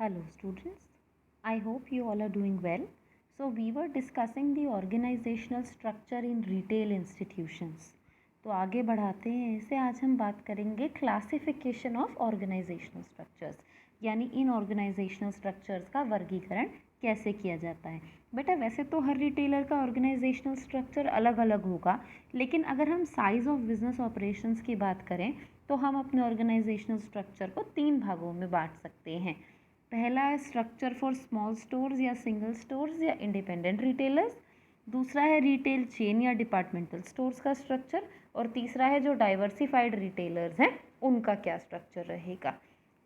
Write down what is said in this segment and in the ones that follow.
Hello students, I hope you all are doing well. So we were discussing the organizational structure in retail institutions. तो आगे बढ़ाते हैं इसे। आज हम बात करेंगे क्लासिफिकेशन ऑफ ऑर्गेनाइजेशनल स्ट्रक्चर्स, यानी इन ऑर्गेनाइजेशनल स्ट्रक्चर्स का वर्गीकरण कैसे किया जाता है। बेटा वैसे तो हर रिटेलर का ऑर्गेनाइजेशनल स्ट्रक्चर अलग अलग होगा, लेकिन अगर हम साइज़ ऑफ बिजनेस ऑपरेशंस की बात करें तो हम अपने ऑर्गेनाइजेशनल स्ट्रक्चर को 3 भागों में बांट सकते हैं। पहला है स्ट्रक्चर फॉर स्मॉल स्टोर्स या सिंगल स्टोर्स या इंडिपेंडेंट रिटेलर्स, दूसरा है रिटेल चेन या डिपार्टमेंटल स्टोर्स का स्ट्रक्चर, और तीसरा है जो डाइवर्सिफाइड रिटेलर्स हैं उनका क्या स्ट्रक्चर रहेगा।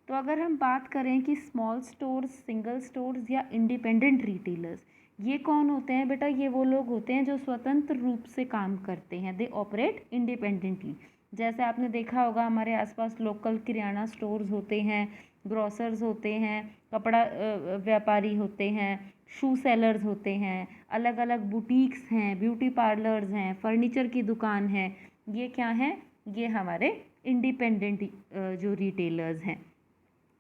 तो अगर हम बात करें कि स्मॉल स्टोर्स, सिंगल स्टोर्स या इंडिपेंडेंट रिटेलर्स, ये कौन होते हैं बेटा? ये वो लोग होते हैं जो स्वतंत्र रूप से काम करते हैं, दे ऑपरेट इंडिपेंडेंटली। जैसे आपने देखा होगा हमारे आसपास लोकल किराना स्टोर्स होते हैं, ग्रोसर्स होते हैं, कपड़ा व्यापारी होते हैं, शू सेलर्स होते हैं, अलग अलग बुटीक्स हैं, ब्यूटी पार्लर्स हैं, फर्नीचर की दुकान है। ये क्या हैं? ये हमारे इंडिपेंडेंट जो रिटेलर्स हैं।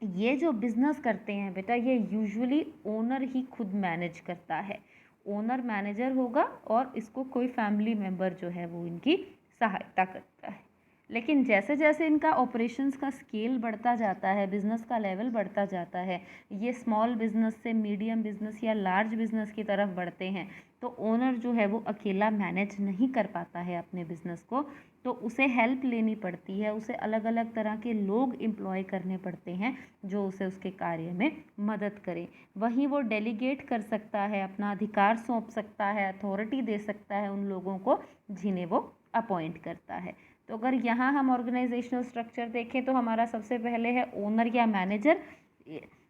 ये जो बिज़नेस करते हैं बेटा, ये यूजुअली ओनर ही खुद मैनेज करता है। ओनर मैनेजर होगा और इसको कोई फैमिली मेम्बर जो है वो इनकी सहायता करता है। लेकिन जैसे जैसे इनका ऑपरेशंस का स्केल बढ़ता जाता है, बिज़नेस का लेवल बढ़ता जाता है, ये स्मॉल बिज़नेस से मीडियम बिज़नेस या लार्ज बिज़नेस की तरफ बढ़ते हैं, तो ओनर जो है वो अकेला मैनेज नहीं कर पाता है अपने बिज़नेस को, तो उसे हेल्प लेनी पड़ती है, उसे अलग अलग तरह के लोग एम्प्लॉय करने पड़ते हैं जो उसे उसके कार्य में मदद करें। वहीं वो डेलीगेट कर सकता है, अपना अधिकार सौंप सकता है, अथॉरिटी दे सकता है उन लोगों को जिन्हें वो अपॉइंट करता है। तो अगर यहाँ हम ऑर्गेनाइजेशनल स्ट्रक्चर देखें तो हमारा सबसे पहले है ओनर या मैनेजर।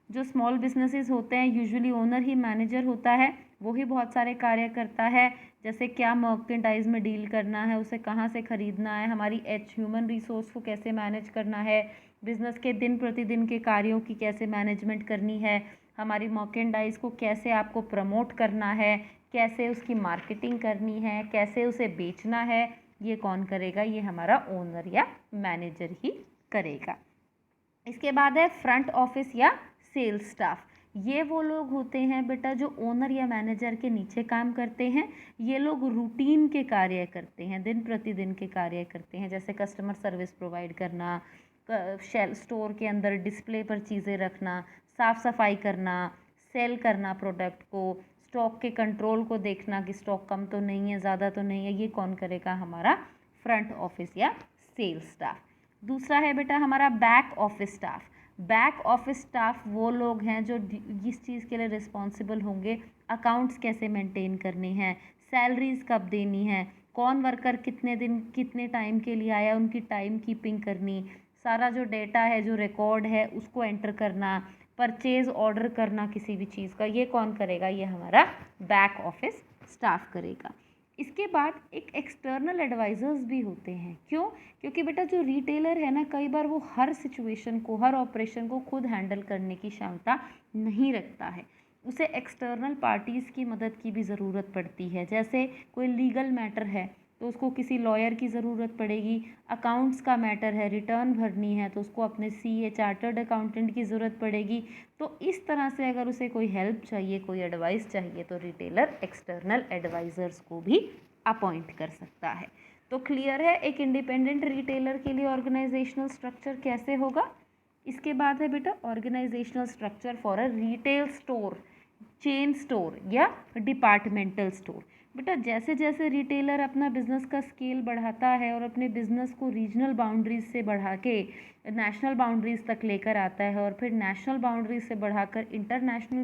जो स्मॉल बिजनेसेस होते हैं यूजुअली ओनर ही मैनेजर होता है, वो ही बहुत सारे कार्य करता है, जैसे क्या मर्केंटाइज में डील करना है, उसे कहाँ से ख़रीदना है, हमारी ह्यूमन रिसोर्स को कैसे मैनेज करना है, बिज़नेस के दिन प्रतिदिन के कार्यों की कैसे मैनेजमेंट करनी है, हमारी मर्केंटाइज को कैसे आपको प्रमोट करना है, कैसे उसकी मार्केटिंग करनी है, कैसे उसे बेचना है, ये कौन करेगा? ये हमारा ओनर या मैनेजर ही करेगा। इसके बाद है फ्रंट ऑफिस या सेल्स स्टाफ। ये वो लोग होते हैं बेटा जो ओनर या मैनेजर के नीचे काम करते हैं। ये लोग रूटीन के कार्य करते हैं, दिन प्रतिदिन के कार्य करते हैं, जैसे कस्टमर सर्विस प्रोवाइड करना, शेल स्टोर के अंदर डिस्प्ले पर चीज़ें रखना, साफ़ सफाई करना, सेल करना प्रोडक्ट को, स्टॉक के कंट्रोल को देखना कि स्टॉक कम तो नहीं है, ज़्यादा तो नहीं है, ये कौन करेगा? हमारा फ्रंट ऑफिस या सेल्स स्टाफ। दूसरा है बेटा हमारा back office staff. Back office staff वो लोग हैं जो इस चीज़ के लिए रिस्पॉन्सिबल होंगे, अकाउंट्स कैसे मेंटेन करने हैं, सैलरीज कब देनी है, कौन वर्कर कितने दिन कितने टाइम के लिए आया, उनकी टाइम कीपिंग करनी, सारा जो डेटा है, जो रिकॉर्ड है, उसको एंटर करना, परचेज ऑर्डर करना किसी भी चीज़ का, ये कौन करेगा? ये हमारा बैक ऑफिस स्टाफ करेगा। इसके बाद एक एक्सटर्नल एडवाइज़र्स भी होते हैं। क्यों? क्योंकि बेटा जो रिटेलर है ना, कई बार वो हर सिचुएशन को, हर ऑपरेशन को खुद हैंडल करने की क्षमता नहीं रखता है, उसे एक्सटर्नल पार्टीज़ की मदद की भी ज़रूरत पड़ती है। जैसे कोई लीगल मैटर है तो उसको किसी लॉयर की ज़रूरत पड़ेगी, अकाउंट्स का मैटर है, रिटर्न भरनी है तो उसको अपने सीए चार्टर्ड अकाउंटेंट की ज़रूरत पड़ेगी। तो इस तरह से अगर उसे कोई हेल्प चाहिए, कोई एडवाइस चाहिए, तो रिटेलर एक्सटर्नल एडवाइज़र्स को भी अपॉइंट कर सकता है। तो क्लियर है एक इंडिपेंडेंट रिटेलर के लिए ऑर्गेनाइजेशनल स्ट्रक्चर कैसे होगा। इसके बाद है बेटा organisational structure for a retail store, chain store या डिपार्टमेंटल स्टोर। बेटा जैसे जैसे रिटेलर अपना बिजनेस का स्केल बढ़ाता है और अपने बिजनेस को रीजनल बाउंड्रीज से बढ़ा के नेशनल बाउंड्रीज तक लेकर आता है, और फिर नेशनल बाउंड्रीज से बढ़ाकर इंटरनेशनल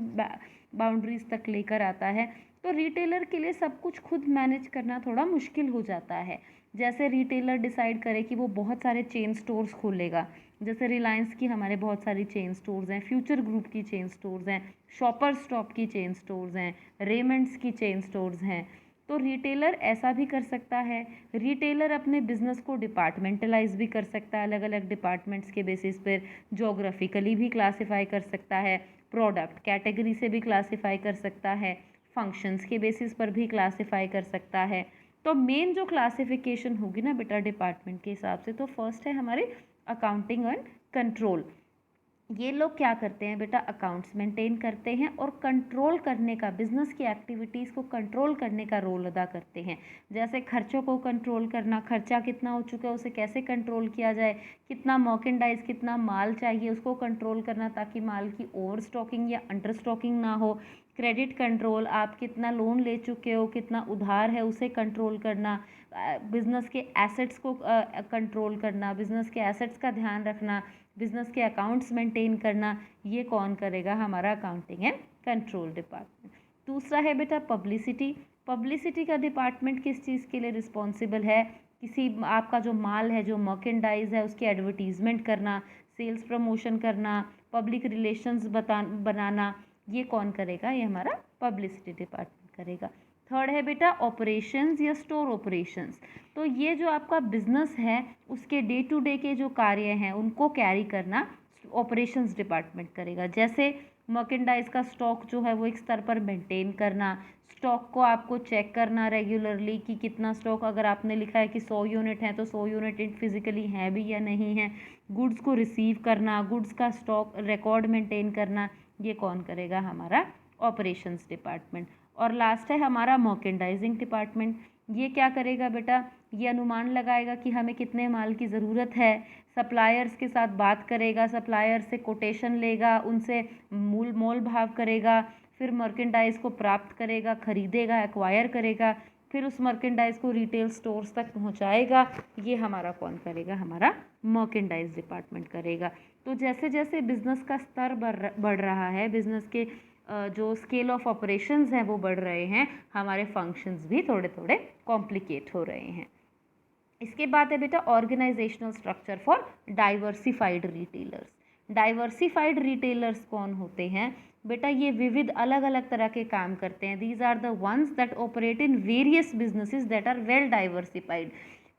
बाउंड्रीज तक लेकर आता है, तो रिटेलर के लिए सब कुछ खुद मैनेज करना थोड़ा मुश्किल हो जाता है। जैसे रिटेलर डिसाइड करे कि वो बहुत सारे चेन स्टोर्स खोलेगा, जैसे रिलायंस की हमारे बहुत सारी चेन स्टोर्स हैं, फ्यूचर ग्रुप की चेन स्टोर्स हैं, शॉपर स्टॉप की चेन स्टोर्स हैं, रेमंड्स की चेन स्टोर्स हैं, तो रिटेलर ऐसा भी कर सकता है। रिटेलर अपने बिजनेस को डिपार्टमेंटलाइज भी कर सकता है, अलग अलग डिपार्टमेंट्स के बेसिस पर जोग्राफिकली भी क्लासीफाई कर सकता है, प्रोडक्ट कैटेगरी से भी क्लासीफाई कर सकता है, फंक्शंस के बेसिस पर भी क्लासीफाई कर सकता है। तो मेन जो क्लासिफिकेशन होगी ना बेटा डिपार्टमेंट के हिसाब से, तो फर्स्ट है हमारे अकाउंटिंग एंड कंट्रोल। ये लोग क्या करते हैं बेटा, अकाउंट्स मेंटेन करते हैं और कंट्रोल करने का, बिजनेस की एक्टिविटीज़ को कंट्रोल करने का रोल अदा करते हैं। जैसे खर्चों को कंट्रोल करना, खर्चा कितना हो चुका है उसे कैसे कंट्रोल किया जाए, कितना मर्केंडाइज, कितना माल चाहिए उसको कंट्रोल करना ताकि माल की ओवर स्टॉकिंग या अंडर स्टॉकिंग ना हो। क्रेडिट कंट्रोल, आप कितना लोन ले चुके हो, कितना उधार है उसे कंट्रोल करना। बिजनेस के एसेट्स को कंट्रोल करना, बिजनेस के एसेट्स का ध्यान रखना, बिजनेस के अकाउंट्स मेंटेन करना, ये कौन करेगा, हमारा अकाउंटिंग एंड कंट्रोल डिपार्टमेंट। दूसरा है बेटा पब्लिसिटी। पब्लिसिटी का डिपार्टमेंट किस चीज़ के लिए रिस्पॉन्सिबल है, किसी आपका जो माल है, जो मर्केंडाइज है उसकी एडवर्टीजमेंट करना, सेल्स प्रमोशन करना, पब्लिक रिलेशंस बनाना, ये कौन करेगा, ये हमारा पब्लिसिटी डिपार्टमेंट करेगा। थर्ड है बेटा ऑपरेशंस या स्टोर ऑपरेशंस। तो ये जो आपका बिजनेस है उसके डे टू डे के जो कार्य हैं उनको कैरी करना ऑपरेशंस डिपार्टमेंट करेगा। जैसे मर्केंडाइज का स्टॉक जो है वो एक स्तर पर मेंटेन करना, स्टॉक को आपको चेक करना रेगुलरली कि कितना स्टॉक, अगर आपने लिखा है कि 100 यूनिट है तो 100 यूनिट फिजिकली है भी या नहीं है। गुड्स को रिसीव करना, गुड्स का स्टॉक रिकॉर्ड मेंटेन करना, ये कौन करेगा, हमारा ऑपरेशंस डिपार्टमेंट। और लास्ट है हमारा मर्केंडाइजिंग डिपार्टमेंट। ये क्या करेगा बेटा, ये अनुमान लगाएगा कि हमें कितने माल की ज़रूरत है, सप्लायर्स के साथ बात करेगा, सप्लायर से कोटेशन लेगा, उनसे मोल भाव करेगा, फिर मर्केंडाइज को प्राप्त करेगा, खरीदेगा, एक्वायर करेगा, फिर उस मर्केंडाइज को रिटेल स्टोर्स तक पहुंचाएगा। ये हमारा कौन करेगा, हमारा मर्केंडाइज डिपार्टमेंट करेगा। तो जैसे जैसे बिजनेस का स्तर बढ़ रहा है, बिजनेस के जो स्केल ऑफ ऑपरेशंस हैं वो बढ़ रहे हैं, हमारे फंक्शंस भी थोड़े थोड़े कॉम्प्लिकेट हो रहे हैं। इसके बाद है बेटा organisational structure for diversified retailers. Diversified retailers कौन होते हैं बेटा, ये विविध अलग अलग तरह के काम करते हैं। These are the ones that operate in various businesses that are well diversified.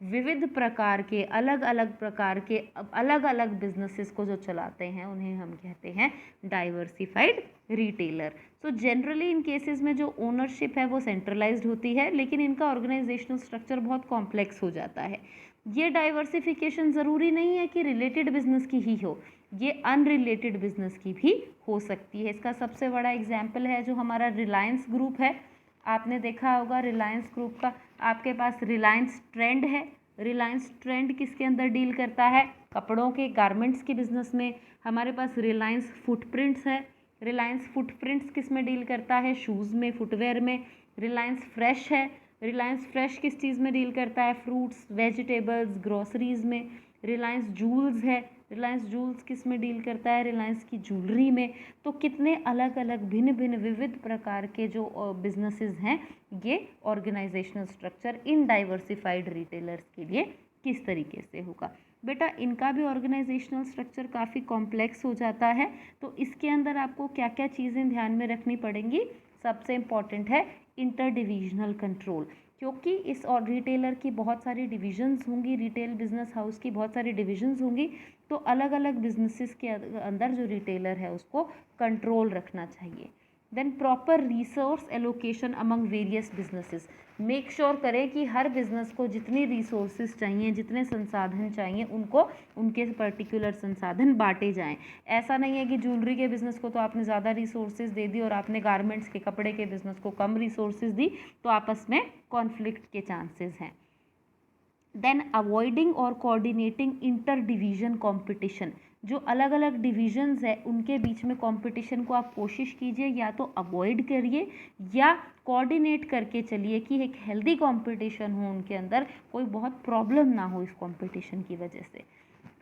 विविध प्रकार के, अलग अलग प्रकार के, अलग अलग बिजनेसेस को जो चलाते हैं उन्हें हम कहते हैं diversified retailer. So generally in cases में जो ओनरशिप है वो सेंट्रलाइज्ड होती है, लेकिन इनका ऑर्गेनाइजेशनल स्ट्रक्चर बहुत कॉम्प्लेक्स हो जाता है। ये डाइवर्सिफिकेशन ज़रूरी नहीं है कि रिलेटेड बिजनेस की ही हो, ये अनरिलेटेड बिजनेस की भी हो सकती है। इसका सबसे बड़ा एग्जाम्पल है जो हमारा रिलायंस ग्रुप है। आपने देखा होगा रिलायंस ग्रुप का, आपके पास रिलायंस ट्रेंड है। रिलायंस ट्रेंड किसके अंदर डील करता है, कपड़ों के, गारमेंट्स के बिजनेस में। हमारे पास रिलायंस फुटप्रिंट्स है। रिलायंस फुटप्रिंट्स किस में डील करता है, शूज़ में, फुटवेयर में। रिलायंस फ्रेश है। रिलायंस फ्रेश किस चीज़ में डील करता है, फ्रूट्स, वेजिटेबल्स, ग्रोसरीज़ में। रिलायंस जूल्स है। रिलायंस जूल्स किस में डील करता है, रिलायंस की ज्वेलरी में। तो कितने अलग अलग भिन्न भिन्न विविध प्रकार के जो बिजनेसेस हैं, ये organisational structure in diversified retailers के लिए किस तरीके से होगा। बेटा इनका भी ऑर्गेनाइजेशनल स्ट्रक्चर काफ़ी कॉम्प्लेक्स हो जाता है। तो इसके अंदर आपको क्या क्या चीज़ें ध्यान में रखनी पड़ेंगी। सबसे इम्पॉर्टेंट है इंटर डिविजनल कंट्रोल, क्योंकि इस और रिटेलर की बहुत सारी डिविजन्स होंगी, रिटेल बिजनेस हाउस की बहुत सारी डिविजन्स होंगी। तो अलग अलग बिजनेसेस के अंदर जो रिटेलर है उसको कंट्रोल रखना चाहिए। Then proper resource allocation among various businesses. Make sure करें कि हर बिजनेस को जितनी रिसोर्सेज चाहिए, जितने संसाधन चाहिए, उनको उनके पर्टिकुलर संसाधन बांटे जाएं। ऐसा नहीं है कि ज्वेलरी के बिज़नेस को तो आपने ज़्यादा रिसोर्सेज दे दी और आपने गारमेंट्स के, कपड़े के बिज़नेस को कम रिसोर्सेज दी, तो आपस में कॉन्फ्लिक्ट के चांसेस हैं। देन अवॉइडिंग और कोऑर्डिनेटिंग इंटर डिवीजन कॉम्पिटिशन। जो अलग अलग डिविजन्स है उनके बीच में कंपटीशन को आप कोशिश कीजिए या तो अवॉइड करिए या कोऑर्डिनेट करके चलिए कि एक हेल्दी कंपटीशन हो, उनके अंदर कोई बहुत प्रॉब्लम ना हो इस कंपटीशन की वजह से।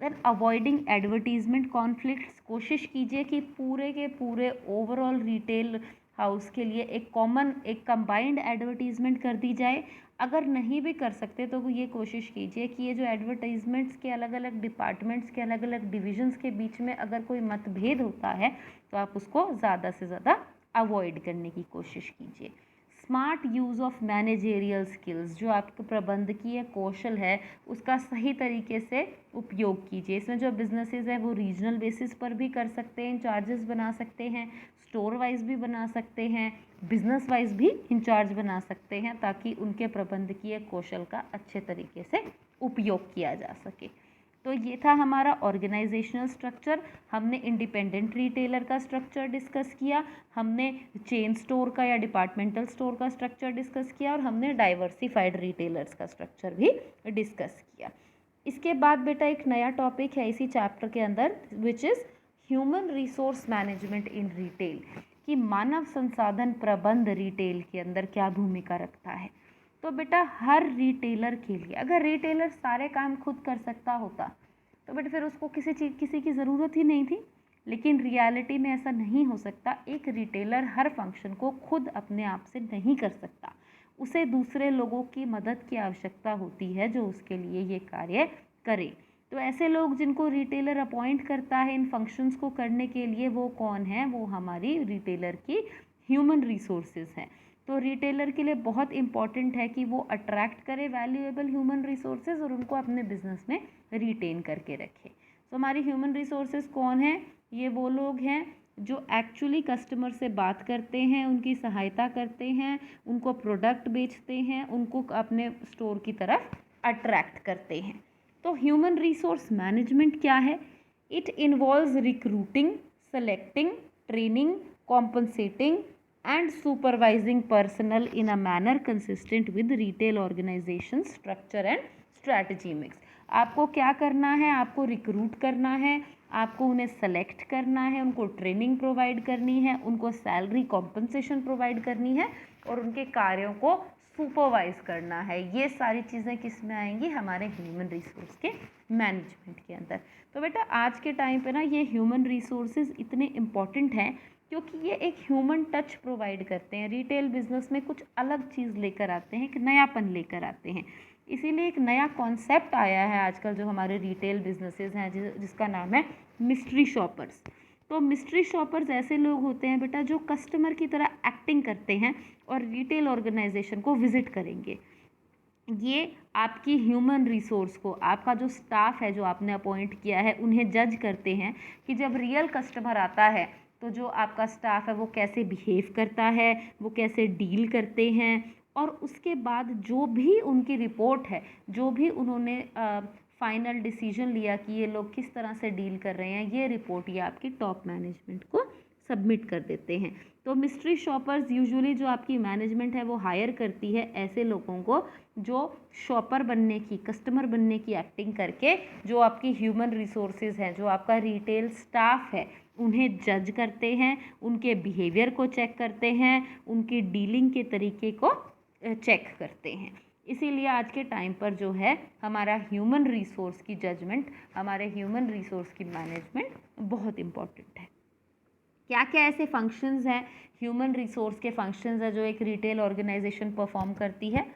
Then avoiding advertisement conflicts. कोशिश कीजिए कि पूरे के पूरे ओवरऑल रिटेल हाउस के लिए एक कॉमन, एक कंबाइंड एडवर्टीजमेंट कर दी जाए। अगर नहीं भी कर सकते तो ये कोशिश कीजिए कि ये जो एडवर्टाइजमेंट्स के अलग अलग डिपार्टमेंट्स के, अलग अलग डिविजन्स के बीच में अगर कोई मतभेद होता है तो आप उसको ज़्यादा से ज़्यादा अवॉइड करने की कोशिश कीजिए। Smart use of managerial skills. जो आपके प्रबंधकीय कौशल है उसका सही तरीके से उपयोग कीजिए। इसमें जो बिजनेसेस हैं वो रीजनल बेसिस पर भी कर सकते हैं, चार्जेस बना सकते हैं, स्टोर वाइज भी बना सकते हैं, बिजनेस वाइज भी इंचार्ज बना सकते हैं, ताकि उनके प्रबंधकीय कौशल का अच्छे तरीके से उपयोग किया जा सके। तो ये था हमारा ऑर्गेनाइजेशनल स्ट्रक्चर। हमने इंडिपेंडेंट रिटेलर का स्ट्रक्चर डिस्कस किया, हमने चेन स्टोर का या डिपार्टमेंटल स्टोर का स्ट्रक्चर डिस्कस किया, और हमने डाइवर्सिफाइड रिटेलर्स का स्ट्रक्चर भी डिस्कस किया। इसके बाद बेटा एक नया टॉपिक है इसी चैप्टर के अंदर, which is human resource management in retail, कि मानव संसाधन प्रबंध रिटेल के अंदर क्या भूमिका रखता है। तो बेटा हर रिटेलर के लिए, अगर रिटेलर सारे काम खुद कर सकता होता तो बेटा फिर उसको किसी की ज़रूरत ही नहीं थी। लेकिन रियलिटी में ऐसा नहीं हो सकता। एक रिटेलर हर फंक्शन को खुद अपने आप से नहीं कर सकता, उसे दूसरे लोगों की मदद की आवश्यकता होती है जो उसके लिए ये कार्य करे। तो ऐसे लोग जिनको रिटेलर अपॉइंट करता है इन फंक्शंस को करने के लिए, वो कौन है? वो हमारी रिटेलर की ह्यूमन रिसोर्सेज हैं। तो रिटेलर के लिए बहुत इम्पॉर्टेंट है कि वो अट्रैक्ट करे वैल्यूएबल ह्यूमन रिसोर्सेज और उनको अपने बिजनेस में रिटेन करके रखे। तो हमारी ह्यूमन रिसोर्सेज कौन है? ये वो लोग हैं जो एक्चुअली कस्टमर से बात करते हैं, उनकी सहायता करते हैं, उनको प्रोडक्ट बेचते हैं, उनको अपने स्टोर की तरफ अट्रैक्ट करते हैं। तो ह्यूमन रिसोर्स मैनेजमेंट क्या है? It involves recruiting, selecting, training, compensating and supervising personnel in a manner consistent with retail organization structure and strategy mix। आपको क्या करना है? आपको रिक्रूट करना है, आपको उन्हें सेलेक्ट करना है, उनको ट्रेनिंग प्रोवाइड करनी है, उनको सैलरी कॉम्पनसेशन प्रोवाइड करनी है और उनके कार्यों को सुपरवाइज करना है। ये सारी चीज़ें किस में आएंगी? हमारे ह्यूमन रिसोर्स के मैनेजमेंट के अंदर। तो बेटा आज के टाइम पे ना ये ह्यूमन रिसोर्सेज इतने इम्पॉर्टेंट हैं क्योंकि ये एक ह्यूमन टच प्रोवाइड करते हैं। रिटेल बिजनेस में कुछ अलग चीज़ लेकर आते हैं, एक नयापन लेकर आते हैं। इसीलिए एक नया कॉन्सेप्ट आया है आजकल जो हमारे रिटेल बिजनेसेस हैं, जिसका नाम है मिस्ट्री शॉपर्स। तो मिस्ट्री शॉपर्स ऐसे लोग होते हैं बेटा जो कस्टमर की तरह एक्टिंग करते हैं और रिटेल ऑर्गेनाइजेशन को विजिट करेंगे। ये आपकी ह्यूमन रिसोर्स को, आपका जो स्टाफ है जो आपने अपॉइंट किया है, उन्हें जज करते हैं कि जब रियल कस्टमर आता है तो जो आपका स्टाफ है वो कैसे बिहेव करता है, वो कैसे डील करते हैं, और उसके बाद जो भी उनकी रिपोर्ट है, जो भी उन्होंने फाइनल डिसीजन लिया कि ये लोग किस तरह से डील कर रहे हैं, ये रिपोर्ट ये आपकी टॉप मैनेजमेंट को सबमिट कर देते हैं। तो मिस्ट्री शॉपर्स यूजुअली जो आपकी मैनेजमेंट है वो हायर करती है ऐसे लोगों को जो शॉपर बनने की, कस्टमर बनने की एक्टिंग करके जो आपकी ह्यूमन रिसोर्सेज हैं, जो आपका रिटेल स्टाफ है, उन्हें जज करते हैं, उनके बिहेवियर को चेक करते हैं, उनकी डीलिंग के तरीके को चेक करते हैं। इसीलिए आज के टाइम पर जो है हमारा ह्यूमन रिसोर्स की जजमेंट, हमारे ह्यूमन रिसोर्स की मैनेजमेंट बहुत इम्पॉर्टेंट है। क्या क्या ऐसे फंक्शंस हैं, ह्यूमन रिसोर्स के फंक्शंस हैं जो एक रिटेल ऑर्गेनाइजेशन परफॉर्म करती है?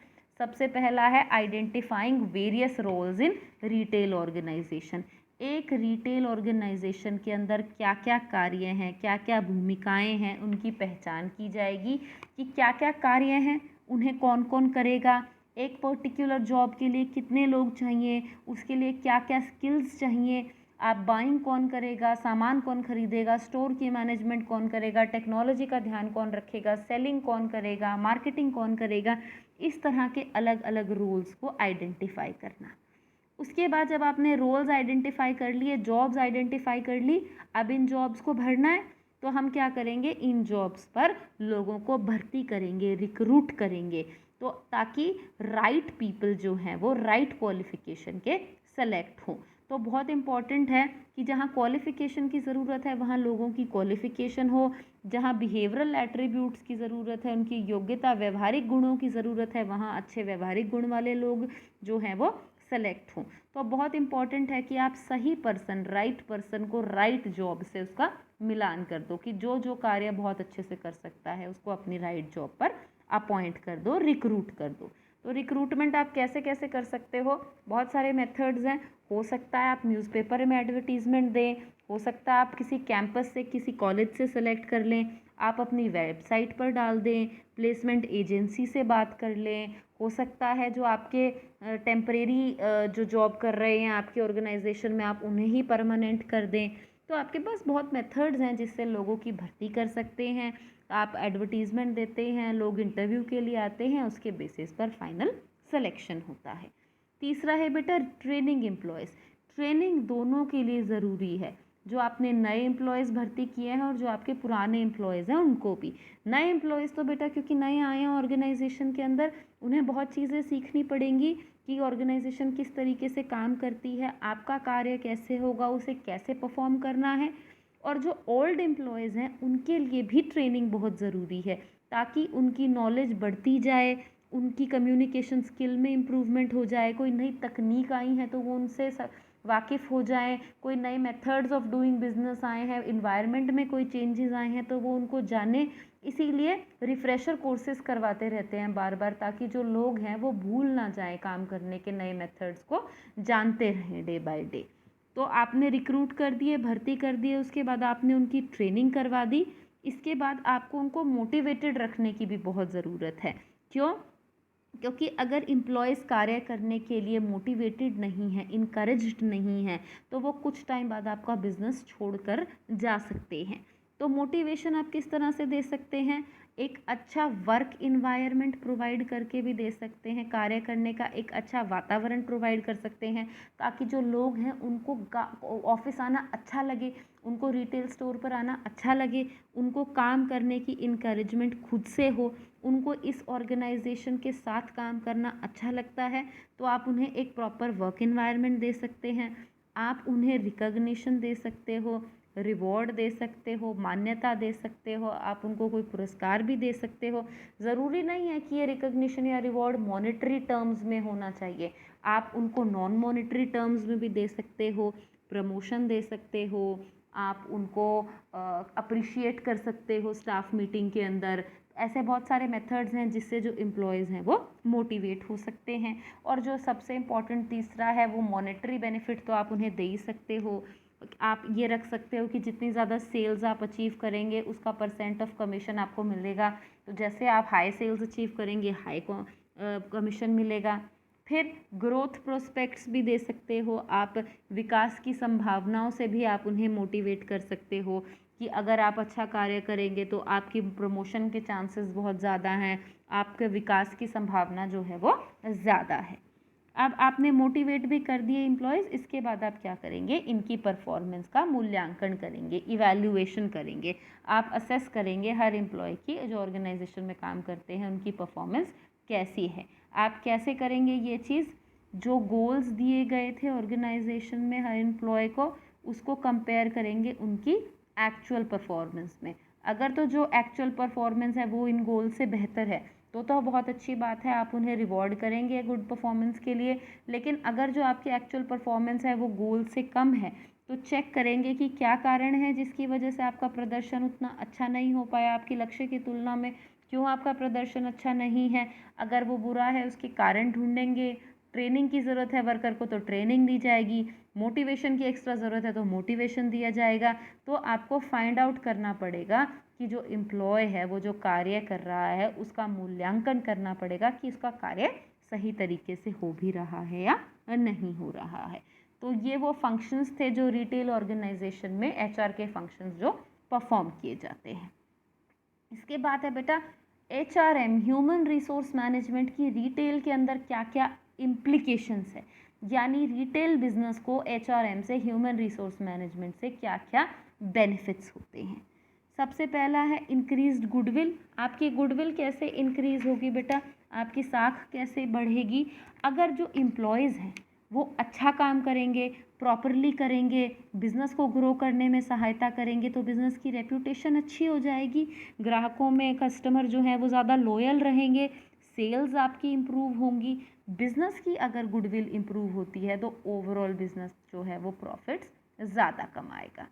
सबसे पहला है identifying various roles in retail organisation. एक रिटेल ऑर्गेनाइजेशन के अंदर क्या क्या कार्य हैं, क्या क्या भूमिकाएं हैं, उनकी पहचान की जाएगी कि क्या क्या कार्य हैं, उन्हें कौन कौन करेगा, एक पर्टिकुलर जॉब के लिए कितने लोग चाहिए, उसके लिए क्या क्या स्किल्स चाहिए, आप बाइंग कौन करेगा, सामान कौन खरीदेगा, स्टोर की मैनेजमेंट कौन करेगा, टेक्नोलॉजी का ध्यान कौन रखेगा, सेलिंग कौन करेगा, मार्केटिंग कौन करेगा। इस तरह के अलग अलग रोल्स को आइडेंटिफाई करना। उसके बाद जब आपने रोल्स आइडेंटिफाई कर लिए, जॉब्स आइडेंटिफाई कर ली, अब इन जॉब्स को भरना है तो हम क्या करेंगे? इन जॉब्स पर लोगों को भर्ती करेंगे, रिक्रूट करेंगे, तो ताकि राइट पीपल जो हैं वो राइट क्वालिफिकेशन के सेलेक्ट हों। तो बहुत इम्पॉर्टेंट है कि जहाँ क्वालिफ़िकेशन की ज़रूरत है वहाँ लोगों की क्वालिफ़िकेशन हो, जहाँ बिहेवियरल एट्रीब्यूट्स की ज़रूरत है, उनकी योग्यता, व्यवहारिक गुणों की ज़रूरत है, वहाँ अच्छे व्यवहारिक गुण वाले लोग जो हैं वो सेलेक्ट हों। तो बहुत इम्पॉर्टेंट है कि आप सही पर्सन, राइट पर्सन को राइट जॉब से उसका मिलान कर दो कि जो जो कार्य बहुत अच्छे से कर सकता है उसको अपनी राइट जॉब पर अपॉइंट कर दो, रिक्रूट कर दो। तो रिक्रूटमेंट आप कैसे कैसे कर सकते हो? बहुत सारे मेथड्स हैं। हो सकता है आप न्यूज़पेपर में एडवर्टीज़मेंट दें, हो सकता है आप किसी कैंपस से, किसी कॉलेज से सेलेक्ट कर लें, आप अपनी वेबसाइट पर डाल दें, प्लेसमेंट एजेंसी से बात कर लें, हो सकता है जो आपके टेम्परेरी जो जॉब कर रहे हैं आपके ऑर्गेनाइजेशन में, आप उन्हें ही परमानेंट कर दें। तो आपके पास बहुत मेथड्स हैं जिससे लोगों की भर्ती कर सकते हैं। आप एडवर्टीज़मेंट देते हैं, लोग इंटरव्यू के लिए आते हैं, उसके बेसिस पर फाइनल सिलेक्शन होता है। तीसरा है बेटा ट्रेनिंग एम्प्लॉयज़। ट्रेनिंग दोनों के लिए ज़रूरी है, जो आपने नए एम्प्लॉयज़ भर्ती किए हैं और जो आपके पुराने एम्प्लॉयज़ हैं उनको भी। नए एम्प्लॉयज़ तो बेटा क्योंकि नए आए हैं ऑर्गेनाइजेशन के अंदर, उन्हें बहुत चीज़ें सीखनी पड़ेंगी कि ऑर्गेनाइजेशन किस तरीके से काम करती है, आपका कार्य कैसे होगा, उसे कैसे परफॉर्म करना है। और जो ओल्ड एम्प्लॉयज़ हैं उनके लिए भी ट्रेनिंग बहुत ज़रूरी है, ताकि उनकी नॉलेज बढ़ती जाए, उनकी कम्युनिकेशन स्किल में इम्प्रूवमेंट हो जाए, कोई नई तकनीक आई है तो वो उनसे वाकिफ़ हो जाएं, कोई नए मेथड्स ऑफ डूइंग बिजनेस आए हैं, इन्वायरमेंट में कोई चेंजेस आए हैं तो वो उनको जाने। इसीलिए रिफ़्रेशर कोर्सेज़ करवाते रहते हैं बार बार, ताकि जो लोग हैं वो भूल ना जाएं काम करने के नए मेथड्स को, जानते रहें डे बाय डे। तो आपने रिक्रूट कर दिए, भर्ती कर दिए, उसके बाद आपने उनकी ट्रेनिंग करवा दी। इसके बाद आपको उनको मोटिवेटेड रखने की भी बहुत ज़रूरत है। क्यों? क्योंकि अगर एम्प्लॉयज़ कार्य करने के लिए मोटिवेटेड नहीं है, इनकरेज्ड नहीं है, तो वो कुछ टाइम बाद आपका बिजनेस छोड़कर जा सकते हैं। तो मोटिवेशन आप किस तरह से दे सकते हैं? एक अच्छा वर्क इन्वायरमेंट प्रोवाइड करके भी दे सकते हैं, कार्य करने का एक अच्छा वातावरण प्रोवाइड कर सकते हैं, ताकि जो लोग हैं उनको ऑफिस आना अच्छा लगे, उनको रिटेल स्टोर पर आना अच्छा लगे, उनको काम करने की इनकरेजमेंट खुद से हो, उनको इस ऑर्गेनाइजेशन के साथ काम करना अच्छा लगता है। तो आप उन्हें एक प्रॉपर वर्क इन्वायरमेंट दे सकते हैं, आप उन्हें रिकॉग्निशन दे सकते हो, रिवॉर्ड दे सकते हो, मान्यता दे सकते हो, आप उनको कोई पुरस्कार भी दे सकते हो। ज़रूरी नहीं है कि ये रिकॉग्निशन या रिवॉर्ड मॉनेटरी टर्म्स में होना चाहिए, आप उनको नॉन मॉनेटरी टर्म्स में भी दे सकते हो, प्रमोशन दे सकते हो, आप उनको अप्रिशिएट कर सकते हो स्टाफ मीटिंग के अंदर। ऐसे बहुत सारे मेथड्स हैं जिससे जो एम्प्लॉयज़ हैं वो मोटिवेट हो सकते हैं। और जो सबसे इम्पॉर्टेंट तीसरा है वो मॉनेटरी बेनिफिट तो आप उन्हें दे ही सकते हो। आप ये रख सकते हो कि जितनी ज़्यादा सेल्स आप अचीव करेंगे उसका परसेंट ऑफ कमीशन आपको मिलेगा। तो जैसे आप हाई सेल्स अचीव करेंगे हाई कमीशन मिलेगा। फिर ग्रोथ प्रोस्पेक्ट्स भी दे सकते हो आप, विकास की संभावनाओं से भी आप उन्हें मोटिवेट कर सकते हो कि अगर आप अच्छा कार्य करेंगे तो आपकी प्रमोशन के चांसेस बहुत ज़्यादा हैं, आपके विकास की संभावना जो है वो ज़्यादा है। अब आपने मोटिवेट भी कर दिए एम्प्लॉयज़, इसके बाद आप क्या करेंगे? इनकी परफॉर्मेंस का मूल्यांकन करेंगे, इवैल्यूएशन करेंगे। आप असेस करेंगे हर एम्प्लॉय की, जो ऑर्गेनाइजेशन में काम करते हैं उनकी परफॉर्मेंस कैसी है। आप कैसे करेंगे ये चीज़? जो गोल्स दिए गए थे ऑर्गेनाइजेशन में हर एम्प्लॉय को, उसको कंपेयर करेंगे उनकी एक्चुअल परफॉर्मेंस में। अगर तो जो एक्चुअल परफॉर्मेंस है वो इन गोल से बेहतर है तो बहुत अच्छी बात है, आप उन्हें रिवॉर्ड करेंगे गुड परफॉर्मेंस के लिए। लेकिन अगर जो आपकी एक्चुअल परफॉर्मेंस है वो गोल से कम है तो चेक करेंगे कि क्या कारण है जिसकी वजह से आपका प्रदर्शन उतना अच्छा नहीं हो पाया आपके लक्ष्य की तुलना में। क्यों आपका प्रदर्शन अच्छा नहीं है? अगर वो बुरा है उसके कारण ढूंढेंगे। ट्रेनिंग की ज़रूरत है वर्कर को तो ट्रेनिंग दी जाएगी, मोटिवेशन की एक्स्ट्रा ज़रूरत है तो मोटिवेशन दिया जाएगा। तो आपको फाइंड आउट करना पड़ेगा कि जो एम्प्लॉय है वो जो कार्य कर रहा है उसका मूल्यांकन करना पड़ेगा कि उसका कार्य सही तरीके से हो भी रहा है या नहीं हो रहा है। तो ये वो फंक्शंस थे जो रिटेल ऑर्गेनाइजेशन में एचआर के फंक्शंस जो परफॉर्म किए जाते हैं। इसके बाद है बेटा एचआरएम, ह्यूमन रिसोर्स मैनेजमेंट की रिटेल के अंदर क्या क्या इम्प्लीकेशंस है, यानी रिटेल बिजनेस को एचआरएम से, ह्यूमन रिसोर्स मैनेजमेंट से क्या क्या बेनिफिट्स होते हैं। सबसे पहला है इंक्रीज्ड गुडविल। आपकी गुडविल कैसे इंक्रीज होगी बेटा? आपकी साख कैसे बढ़ेगी? अगर जो एम्प्लॉयज़ हैं वो अच्छा काम करेंगे, प्रॉपरली करेंगे, बिज़नेस को ग्रो करने में सहायता करेंगे तो बिज़नेस की रेप्यूटेशन अच्छी हो जाएगी, ग्राहकों में कस्टमर जो है वो ज़्यादा लॉयल रहेंगे, सेल्स आपकी इम्प्रूव होंगी। बिज़नेस की अगर गुडविल इम्प्रूव होती है तो ओवरऑल बिज़नेस जो है वो प्रॉफिट्स ज़्यादा कमाएगा।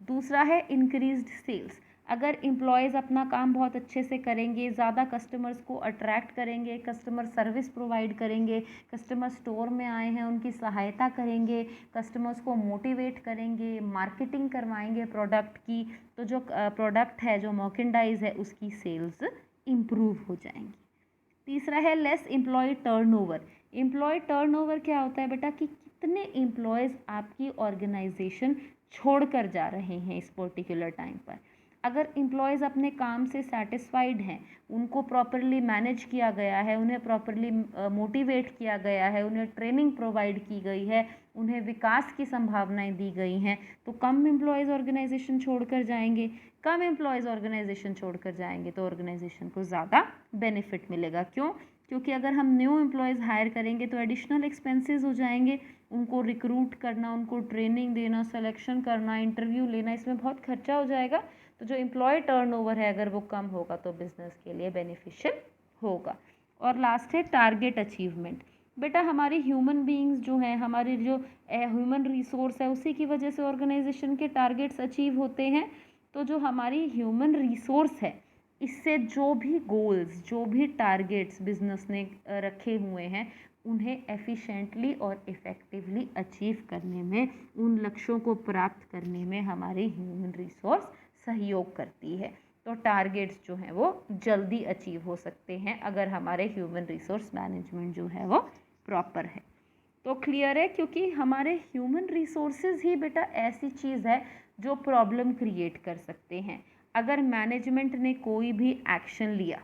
दूसरा है इंक्रीज्ड सेल्स। अगर एम्प्लॉयज़ अपना काम बहुत अच्छे से करेंगे, ज़्यादा कस्टमर्स को अट्रैक्ट करेंगे, कस्टमर सर्विस प्रोवाइड करेंगे, कस्टमर स्टोर में आए हैं उनकी सहायता करेंगे, कस्टमर्स को मोटिवेट करेंगे, मार्केटिंग करवाएंगे प्रोडक्ट की, तो जो प्रोडक्ट है, जो मर्केंडाइज है, उसकी सेल्स इम्प्रूव हो जाएंगी। तीसरा है less employee turnover. Employee turnover क्या होता है बेटा? कि कितने एम्प्लॉयज़ आपकी ऑर्गेनाइजेशन छोड़ कर जा रहे हैं इस पर्टिकुलर टाइम पर। अगर एम्प्लॉयज़ अपने काम से सेटिस्फाइड हैं, उनको प्रॉपरली मैनेज किया गया है, उन्हें प्रॉपरली मोटिवेट किया गया है, उन्हें ट्रेनिंग प्रोवाइड की गई है, उन्हें विकास की संभावनाएं दी गई हैं, तो कम एम्प्लॉयज़ ऑर्गेनाइजेशन छोड़कर जाएंगे। कम एम्प्लॉयज़ ऑर्गेनाइजेशन छोड़कर जाएंगे तो ऑर्गेनाइजेशन को ज़्यादा बेनिफिट मिलेगा। क्यों? क्योंकि अगर हम न्यू एम्प्लॉयज़ हायर करेंगे तो एडिशनल एक्सपेंसेस हो जाएंगे, उनको रिक्रूट करना, उनको ट्रेनिंग देना, सिलेक्शन करना, इंटरव्यू लेना, इसमें बहुत खर्चा हो जाएगा। तो जो एम्प्लॉय टर्नओवर है अगर वो कम होगा तो बिजनेस के लिए बेनिफिशियल होगा। और लास्ट है टारगेट अचीवमेंट। बेटा हमारी ह्यूमन बीइंग्स जो हैं, हमारी जो ह्यूमन रिसोर्स है, उसी की वजह से ऑर्गेनाइजेशन के टारगेट्स अचीव होते हैं। तो जो हमारी ह्यूमन रिसोर्स है, इससे जो भी गोल्स, जो भी टारगेट्स बिजनेस ने रखे हुए हैं, उन्हें एफिशिएंटली और इफ़ेक्टिवली अचीव करने में, उन लक्ष्यों को प्राप्त करने में हमारी ह्यूमन रिसोर्स सहयोग करती है। तो टारगेट्स जो हैं वो जल्दी अचीव हो सकते हैं अगर हमारे ह्यूमन रिसोर्स मैनेजमेंट जो है वो प्रॉपर है। तो क्लियर है, क्योंकि हमारे ह्यूमन रिसोर्सेज ही बेटा ऐसी चीज़ है जो प्रॉब्लम क्रिएट कर सकते हैं। अगर मैनेजमेंट ने कोई भी एक्शन लिया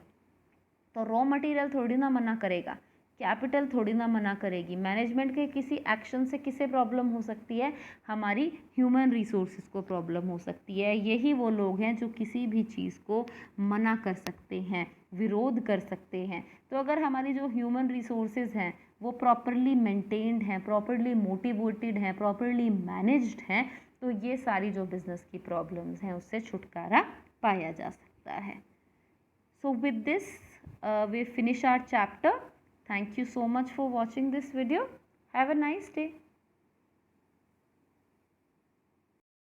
तो रॉ मटेरियल थोड़ी ना मना करेगा, कैपिटल थोड़ी ना मना करेगी। मैनेजमेंट के किसी एक्शन से किसे प्रॉब्लम हो सकती है? हमारी ह्यूमन रिसोर्सेज को प्रॉब्लम हो सकती है। यही वो लोग हैं जो किसी भी चीज़ को मना कर सकते हैं, विरोध कर सकते हैं। तो अगर हमारी जो ह्यूमन रिसोर्सेज हैं वो प्रॉपरली मेंटेन्ड हैं, प्रॉपरली मोटिवेटेड हैं, प्रॉपरली मैनेज्ड हैं, तो ये सारी जो बिज़नेस की प्रॉब्लम्स हैं उससे छुटकारा पाया जा सकता है। So with this, we finish our chapter. Thank you so much for watching this video. Have a nice day.